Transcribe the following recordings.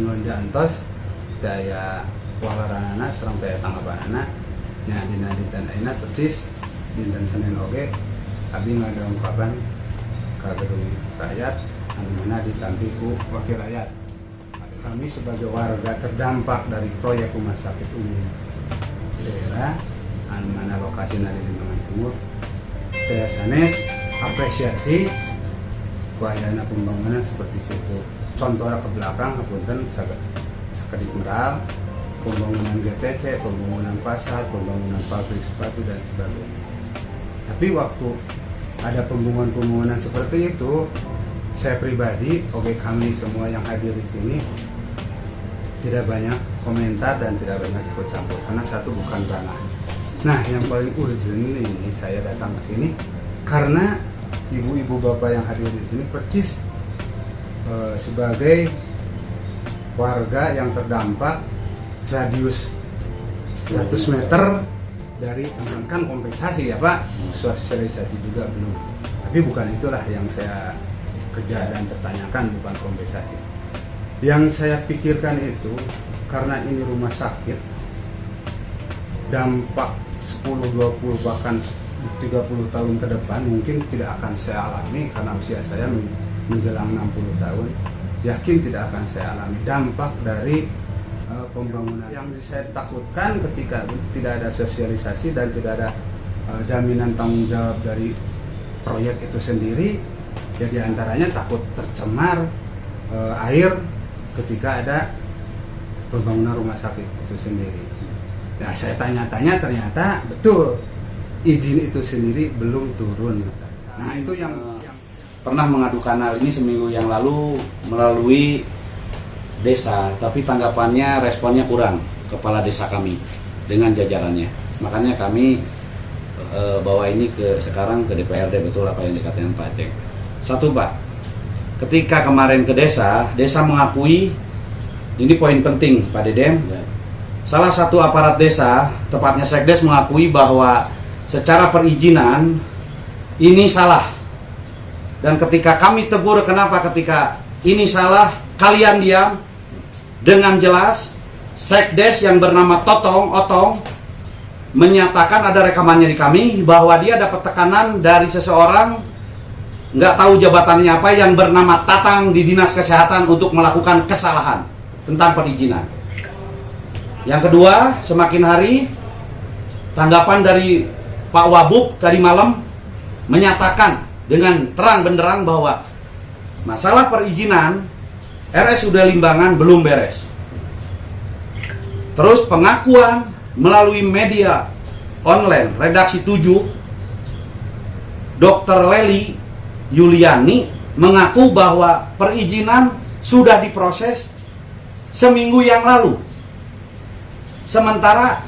nuhun diantos daya walaranana sareng daya tanggapanana nya dina dinten ayeuna persis dinten Senin oge abdi ngaungkapan ka gedung rakyat anu mana ditampi ku wakil rakyat. Kami sebagai warga terdampak dari proyek rumah sakit umum daerah anu mana lokasina di Limbangan Timur teh sanes apresiasi kuayana pembangunan seperti itu. Contoh ke belakang punten sakedik mural, pembangunan GTC, pembangunan pasar, pembangunan pabrik sepatu dan sebagainya. Tapi waktu ada pembangunan seperti itu, saya pribadi, oke kami semua yang hadir di sini tidak banyak komentar dan tidak banyak ikut campur karena satu bukan ranah. Nah, yang paling urgent ini saya datang ke sini karena ibu-ibu bapak yang hadir di sini persis sebagai warga yang terdampak radius 100 meter dari kan kompensasi ya Pak, sosialisasi juga belum. Tapi bukan itulah yang saya kejar dan pertanyakan, bukan kompensasi. Yang saya pikirkan itu karena ini rumah sakit, dampak 10, 20 bahkan 30 tahun ke depan mungkin tidak akan saya alami karena usia saya menjelang 60 tahun. Yakin tidak akan saya alami dampak dari pembangunan. Yang saya takutkan ketika tidak ada sosialisasi dan tidak ada jaminan tanggung jawab dari proyek itu sendiri, ya diantaranya takut tercemar air ketika ada pembangunan rumah sakit itu sendiri. Nah, saya tanya-tanya ternyata betul izin itu sendiri belum turun. Nah, itu yang pernah mengadukan hal ini seminggu yang lalu melalui desa, tapi tanggapannya, responnya kurang kepala desa kami dengan jajarannya. Makanya kami bawa ini sekarang ke DPRD, betul apa yang dikatakan Pak Aceh. Satu Pak, ketika kemarin ke desa mengakui, ini poin penting Pak Dedem, salah satu aparat desa, tepatnya Sekdes, mengakui bahwa secara perizinan ini salah. Dan ketika kami tegur, kenapa ketika ini salah, kalian diam, dengan jelas Sekdes yang bernama Otong menyatakan, ada rekamannya di kami, bahwa dia dapat tekanan dari seseorang, nggak tahu jabatannya apa, yang bernama Tatang di Dinas Kesehatan untuk melakukan kesalahan tentang perizinan. Yang kedua, semakin hari tanggapan dari Pak Wabub tadi malam menyatakan dengan terang benderang bahwa masalah perizinan RSUD Limbangan belum beres. Terus pengakuan melalui media online Redaksi 7, Dr. Leli Yuliani mengaku bahwa perizinan sudah diproses seminggu yang lalu. Sementara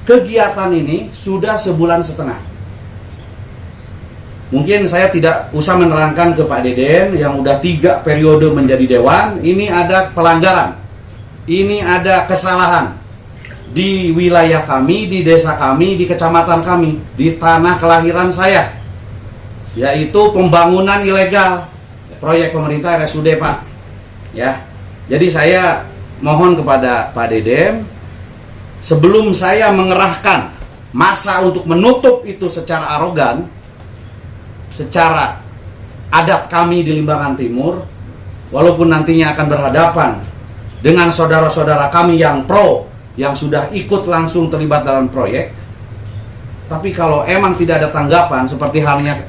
kegiatan ini sudah sebulan setengah. Mungkin saya tidak usah menerangkan ke Pak Deden yang udah 3 periode menjadi dewan, ini ada pelanggaran, ini ada kesalahan di wilayah kami, di desa kami, di kecamatan kami, di tanah kelahiran saya, yaitu pembangunan ilegal proyek pemerintah RSUD Pak. Ya, jadi saya mohon kepada Pak Deden, sebelum saya mengerahkan massa untuk menutup itu secara arogan, secara adat kami di Limbangan Timur, walaupun nantinya akan berhadapan dengan saudara-saudara kami yang pro, yang sudah ikut langsung terlibat dalam proyek, tapi kalau emang tidak ada tanggapan seperti halnya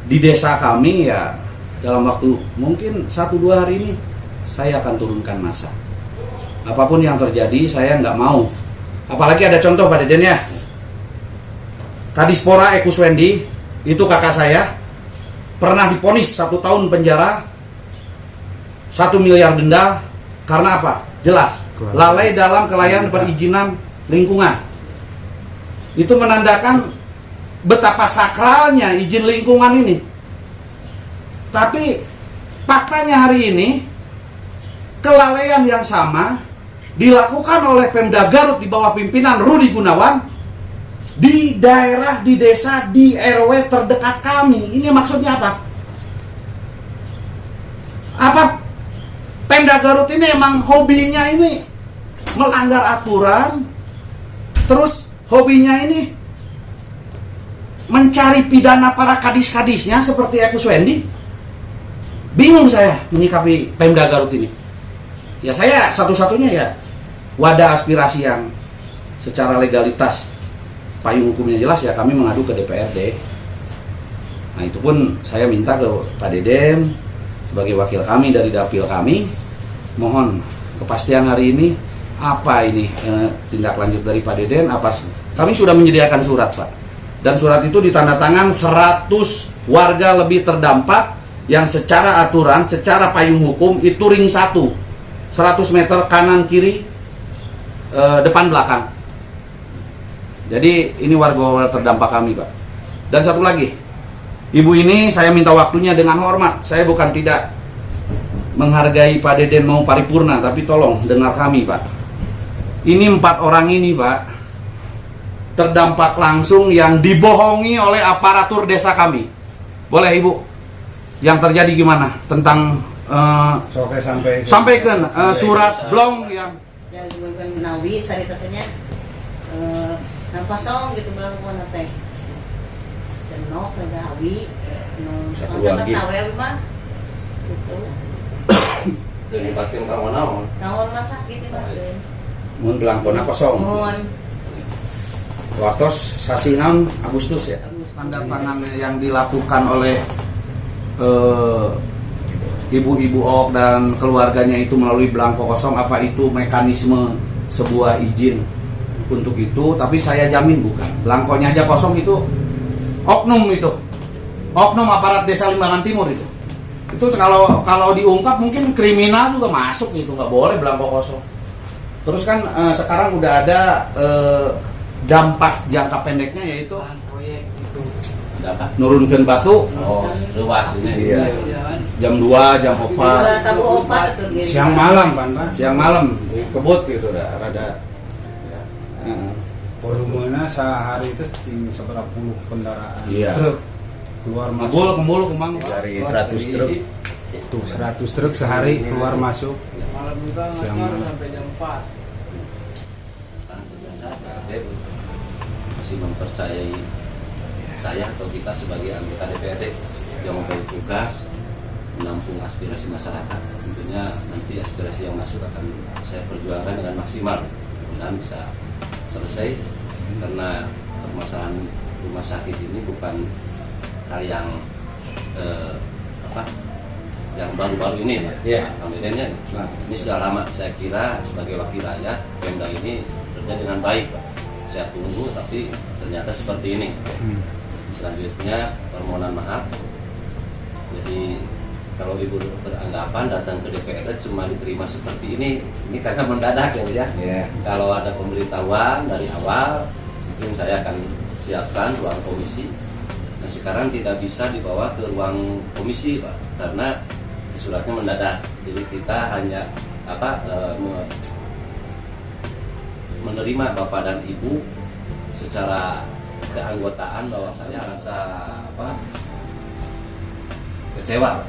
di desa kami, ya dalam waktu mungkin 1-2 hari ini saya akan turunkan massa. Apapun yang terjadi saya nggak mau. Apalagi ada contoh Pak Deden ya, Kadispora Ekuswendi, itu kakak saya, pernah diponis 1 tahun penjara, 1 miliar denda. Karena apa? Jelas, lalai dalam kelalaian perizinan lingkungan. Itu menandakan betapa sakralnya izin lingkungan ini. Tapi faktanya hari ini kelalaian yang sama dilakukan oleh Pemda Garut di bawah pimpinan Rudi Gunawan di daerah, di desa, di RW terdekat kami. Ini maksudnya apa? Apa Pemda Garut ini emang hobinya ini melanggar aturan, terus hobinya ini mencari pidana para kadis-kadisnya seperti Agus Wendy. Bingung saya menyikapi Pemda Garut ini. Ya saya satu-satunya ya wadah aspirasi yang secara legalitas payung hukumnya jelas ya kami mengadu ke DPRD. Nah itu pun saya minta ke Pak Deden sebagai wakil kami dari dapil kami, mohon kepastian hari ini apa ini tindak lanjut dari Pak Deden. Apa kami sudah menyediakan surat Pak, dan surat itu ditandatangan 100 warga lebih terdampak yang secara aturan, secara payung hukum itu ring 1 100 meter kanan kiri depan belakang. Jadi ini warga terdampak kami Pak. Dan satu lagi, ibu ini saya minta waktunya dengan hormat. Saya bukan tidak menghargai Pak Deden mau paripurna, tapi tolong dengar kami Pak. Ini 4 orang ini Pak terdampak langsung yang dibohongi oleh aparatur desa kami. Boleh Ibu? Yang terjadi gimana tentang sampaikan surat blong yang bukan nawis hari katanya kosong gitu bilang ko na teh jenok nagawi Satu lagi. tahu ya mah gitu Dari batin kawan-kawan. kawon mah sakit itu mun belangkona kosong. mohon Waktu sasi 6 Agustus ya. Tanda tangan yang dilakukan oleh ibu-ibu Ok dan keluarganya itu melalui belangko kosong, apa itu mekanisme sebuah izin untuk itu? Tapi saya jamin bukan. Belangkonya aja kosong itu oknum aparat desa Limbangan Timur itu. Itu kalau diungkap mungkin kriminal juga masuk gitu, nggak boleh belangko kosong. Terus kan sekarang udah ada dampak jangka pendeknya yaitu Ada apa? nurunkan batu Oh, luas ini. Iya. jam 2, jam 4, tabu opat itu gitu. Siang malam kan Pak. siang malam di kebut gitu udah rada. Volumenya sehari itu seberapa puluh kendaraan Iya. truk keluar Kembul masuk. kemang. Dari 100 truk. Tuh 100 truk sehari keluar masuk. Malam juga Siang ngacor malam. sampai jam 4. Masih mempercayai saya atau kita sebagai anggota DPRD yang mempunyai tugas menampung aspirasi masyarakat. Tentunya nanti aspirasi yang masuk akan saya perjuangkan dengan maksimal, mudah-mudahan bisa selesai, karena permasalahan rumah sakit ini bukan hal yang yang baru-baru ini Pak. Iya. Pak Medennya ini sudah lama. Saya kira sebagai wakil rakyat Pemda ini kerja dengan baik Pak. Saya tunggu tapi ternyata seperti ini. Selanjutnya permohonan maaf. Jadi kalau Ibu beranggapan datang ke DPRD cuma diterima seperti ini karena mendadak ya Mas ya. Iya. Kalau ada pemberitahuan dari awal mungkin saya akan siapkan ruang komisi. Nah sekarang tidak bisa dibawa ke ruang komisi Pak, karena suratnya mendadak. Jadi kita hanya menerima Bapak dan Ibu secara keanggotaan bahwa saya rasa kecewa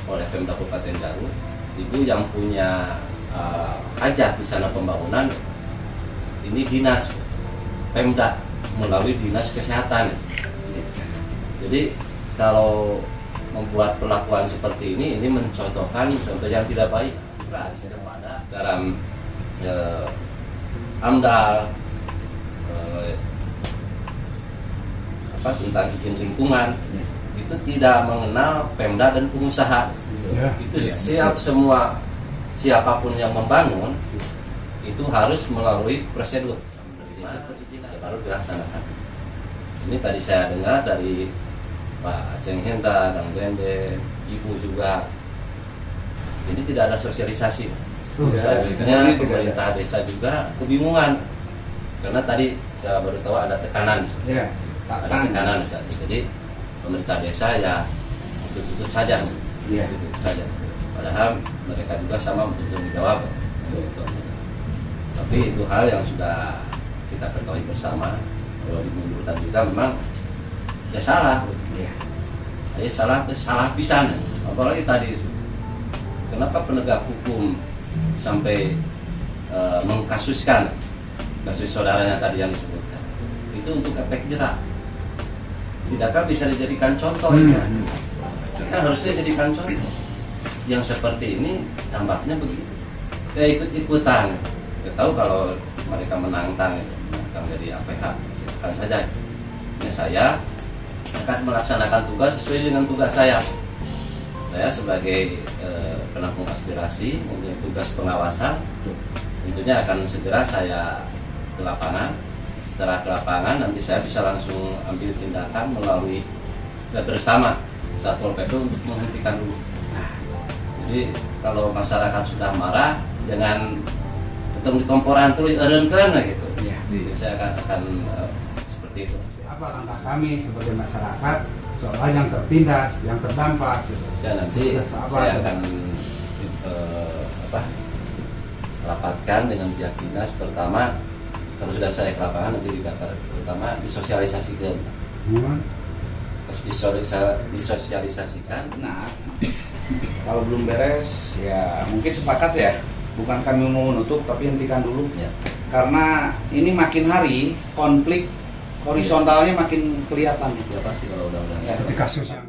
oleh Pemda Kabupaten Garut. Ibu yang punya hajat di sana pembangunan ini dinas Pemda melalui dinas kesehatan. Jadi kalau membuat perlakuan seperti ini mencontohkan contoh yang tidak baik kepada dalam AMDAL tentang izin lingkungan itu tidak mengenal Pemda dan pengusaha. Itu siapapun yang membangun itu harus melalui prosedur perizinan baru dilaksanakan. Ini tadi saya dengar dari Pak Aceng Hendra, Kang Dende, Ibu juga. Ini tidak ada sosialisasi. Selanjutnya pemerintah desa juga kebingungan karena tadi saya baru tahu ada tekanan. Iya. Ada tekanan saat itu. Jadi pemerintah desa ya tutup saja. Iya. Tutup saja. Padahal mereka juga sama bertanggung jawab. Tapi itu hal yang sudah kita ketahui bersama. Kalau dimundurkan juga memang ya salah. Iya. Ya salah pisan. Apalagi tadi kenapa penegak hukum sampai mengkasuskan kasus saudaranya tadi yang disebutkan, itu untuk efek jerak. Tidakkah bisa dijadikan contoh ini? Kan harusnya dijadikan contoh. Yang seperti ini tampaknya begitu. Ya ikut-ikutan. Ya tahu kalau mereka menantang jadi APH, silakan saja. Ya, saya akan melaksanakan tugas sesuai dengan tugas saya. Saya sebagai penampung aspirasi mempunyai tugas pengawasan, tentunya akan segera saya ke lapangan. Setelah ke lapangan nanti saya bisa langsung ambil tindakan melalui bersama Satpol PP untuk menghentikan dulu. Jadi kalau masyarakat sudah marah, jangan ketemu di komporan tulis erenkeun gitu. Ya. Jadi saya akan seperti itu. Apa langkah kami sebagai masyarakat soal yang tertindas, yang terdampak gitu. Dan nanti saya akan rapatkan dengan pihak dinas. Pertama, kalau sudah saya ke lapangan nanti pertama disosialisasikan, terus disosialisasikan. Nah, kalau belum beres ya mungkin sepakat ya, bukan kami mau menutup tapi hentikan dulu Ya. karena ini makin hari konflik horizontalnya makin kelihatan Ya pasti kalau udah Ya. Seperti kasus yang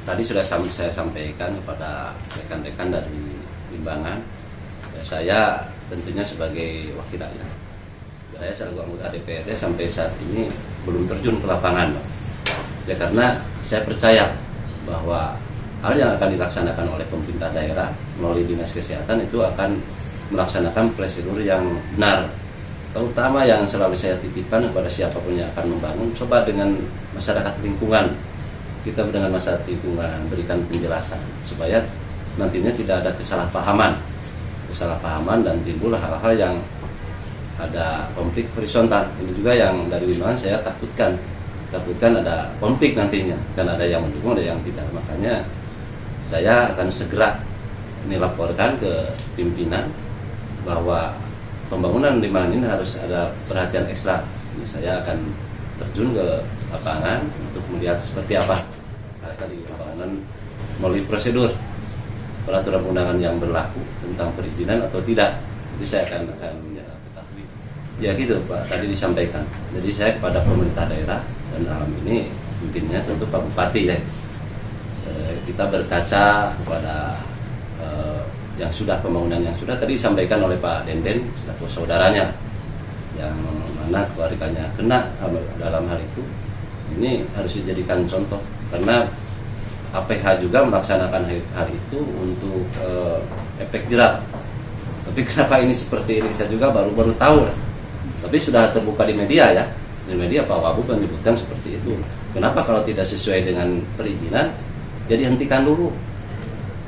tadi sudah saya sampaikan kepada rekan-rekan dari Limbangan. Ya, saya tentunya sebagai wakil rakyat, saya selaku anggota DPRD sampai saat ini belum terjun ke lapangan, ya karena saya percaya bahwa hal yang akan dilaksanakan oleh pemerintah daerah melalui dinas kesehatan itu akan melaksanakan prosedur yang benar, terutama yang selalu saya titipkan kepada siapapun yang akan membangun, coba dengan masyarakat lingkungan, kita dengan masyarakat lingkungan berikan penjelasan supaya nantinya tidak ada kesalahpahaman dan timbul hal-hal yang ada konflik horizontal. Ini juga yang dari Limbangan saya takutkan ada konflik nantinya, kan ada yang mendukung, ada yang tidak. Makanya saya akan segera laporkan ke pimpinan bahwa pembangunan Limbangan ini harus ada perhatian ekstra. Ini saya akan terjun ke lapangan untuk melihat seperti apa tadi pembangunan melalui prosedur peraturan undangan yang berlaku tentang perizinan atau tidak. Jadi saya akan ketahui. Ya gitu Pak, tadi disampaikan. Jadi saya kepada pemerintah daerah dan dalam ini pimpinnya tentu Pak Bupati ya. Kita berkaca kepada yang sudah pembangunan yang sudah tadi disampaikan oleh Pak Denden selaku saudaranya yang mana keluarganya kena dalam hal itu. Ini harus dijadikan contoh karena APH juga melaksanakan hal itu untuk efek jerak. Tapi kenapa ini seperti ini saya juga baru tahu. Tapi sudah terbuka di media ya. Di media Pak Wagub menyebutkan seperti itu. Kenapa kalau tidak sesuai dengan perizinan jadi hentikan dulu?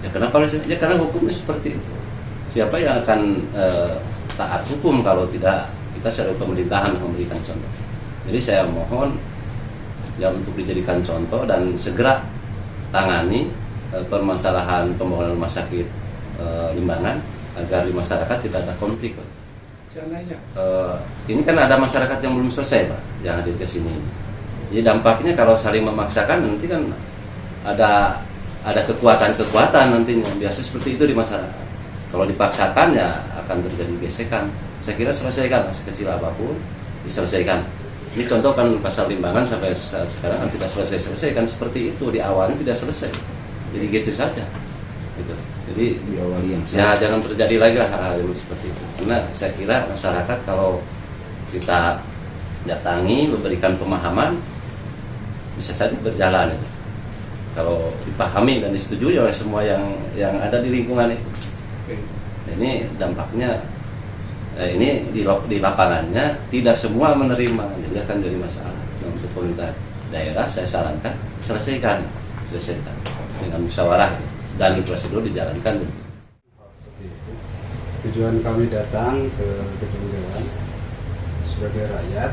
Ya kenapa? Ya karena hukumnya seperti itu. Siapa yang akan taat hukum kalau tidak kita sebagai pemerintahan memberikan contoh. Jadi saya mohon ya untuk dijadikan contoh dan segera tangani permasalahan pembangunan rumah sakit Limbangan agar di masyarakat tidak ada konflik. Ini kan ada masyarakat yang belum selesai Pak yang hadir ke sini. Jadi dampaknya kalau saling memaksakan nanti kan ada kekuatan nantinya. Biasa seperti itu di masyarakat. Kalau dipaksakan ya akan terjadi gesekan. Saya kira selesaikan sekecil apapun diselesaikan. Ini contoh kan pasar Limbangan sampai saat sekarang kan tidak selesai kan seperti itu, di awalnya tidak selesai. Jadi gitu saja. Gitu. Jadi diawali yang ya jangan terjadi lagi hal-hal seperti itu. Karena saya kira masyarakat kalau kita datangi memberikan pemahaman bisa saja berjalan itu. Kalau dipahami dan disetujui oleh semua yang ada di lingkungan itu. Ini dampaknya ini di lapangannya tidak semua menerima, jadi akan jadi masalah. Nah, untuk pemerintah daerah saya sarankan selesaikan dengan musyawarah dan prosedur dijalankan. seperti itu. Tujuan kami datang ke gedung dewan sebagai rakyat,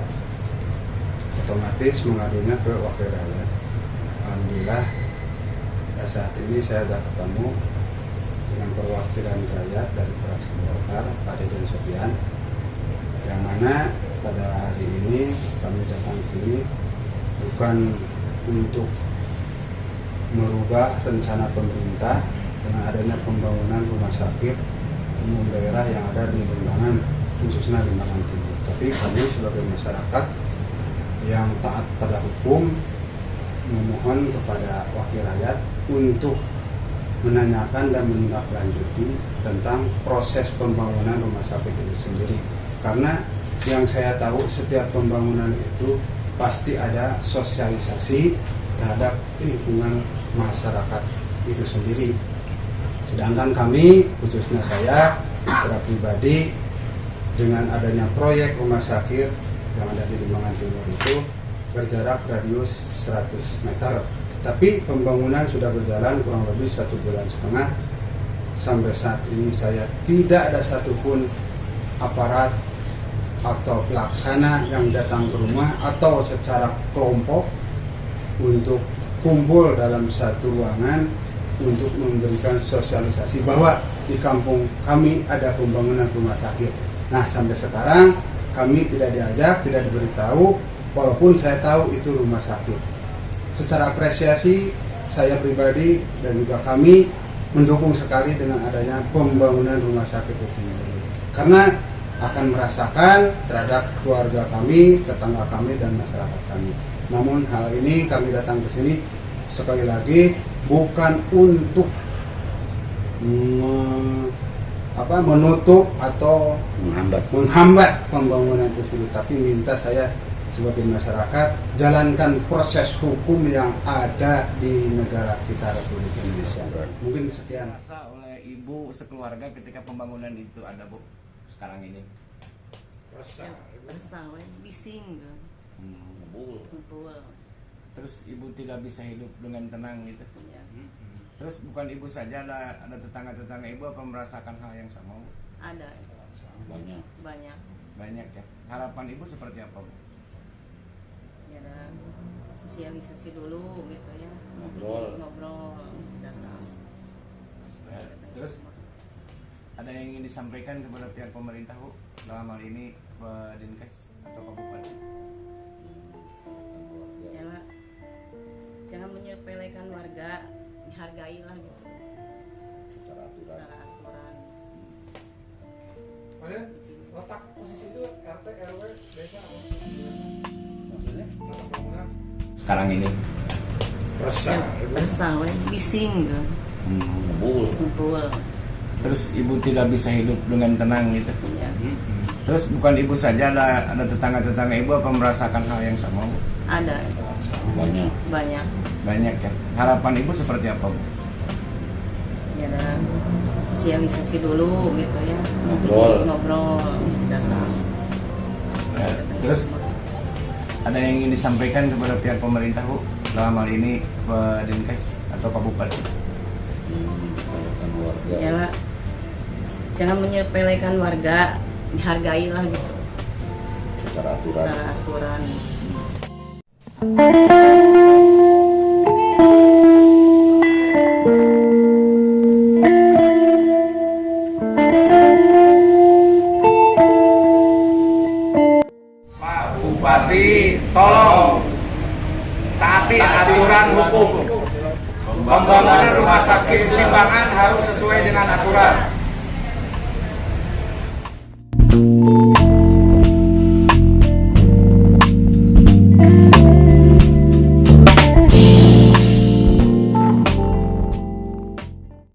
otomatis mengadunya ke wakil rakyat. Alhamdulillah saat ini saya sudah ketemu dengan perwakilan rakyat dari fraksi Golkar, Pak Deden Sofian, yang mana pada hari ini kami datang ke sini bukan untuk merubah rencana pemerintah dengan adanya pembangunan rumah sakit umum daerah yang ada di Limbangan, khususnya Limbangan Timur. Tapi kami sebagai masyarakat yang taat pada hukum memohon kepada wakil rakyat untuk menanyakan dan menindaklanjuti tentang proses pembangunan rumah sakit itu sendiri. Karena yang saya tahu setiap pembangunan itu pasti ada sosialisasi terhadap lingkungan masyarakat itu sendiri. Sedangkan kami, khususnya saya secara pribadi, dengan adanya proyek rumah sakit yang ada di Limbangan Timur itu berjarak radius 100 meter. Tapi pembangunan sudah berjalan kurang lebih 1,5 bulan. Sampai saat ini saya tidak ada satupun aparat atau pelaksana yang datang ke rumah atau secara kelompok untuk kumpul dalam satu ruangan untuk memberikan sosialisasi bahwa di kampung kami ada pembangunan rumah sakit. Nah, sampai sekarang kami tidak diajak, tidak diberitahu, walaupun saya tahu itu rumah sakit. Secara apresiasi, saya pribadi dan juga kami mendukung sekali dengan adanya pembangunan rumah sakit itu sendiri. Karena akan merasakan terhadap keluarga kami, tetangga kami, dan masyarakat kami. Namun hal ini kami datang ke sini sekali lagi bukan untuk menutup atau menghambat pembangunan itu sendiri, tapi minta saya sebagai masyarakat jalankan proses hukum yang ada di negara kita Republik Indonesia. Mungkin sekian. Rasa oleh ibu sekeluarga ketika pembangunan itu ada, Bu, sekarang ini? Resah, we. Bising kan. Ngebul. Terus ibu tidak bisa hidup dengan tenang gitu. Ya. Terus bukan ibu saja, ada tetangga-tetangga ibu apa merasakan hal yang sama, Bu? Ada. Banyak. Banyak ya. Harapan ibu seperti apa, Bu? Ya ada sosialisasi dulu gitu ya. Ngobrol. Datang. Terus ada yang ingin disampaikan kepada pihak pemerintah, Bu? Dalam hal ini Dinkes atau Kabupaten? Ya lah. Jangan menyepelekan warga, dihargailah gitu. Secara aturan. Kemudian letak posisi itu RT, RW, desa apa? Maksudnya? Letak bangunan. Sekarang ini? Resah, we. Bising kan. Ngebul. Terus ibu tidak bisa hidup dengan tenang gitu. Ya. Terus bukan ibu saja, ada tetangga-tetangga ibu apa merasakan hal yang sama, Bu? Ada. Banyak. Ya. Harapan ibu seperti apa, Bu? Ya ada sosialisasi dulu gitu ya. Ngobrol. Datang. Terus ada yang ingin disampaikan kepada pihak pemerintah, Bu? Dalam hal ini Dinkes atau Kabupaten? Ya lah. Jangan menyepelekan warga, dihargailah gitu. Secara aturan. Pak Bupati, tolong taati aturan hukum. Pembangunan rumah sakit Limbangan harus sesuai dengan aturan.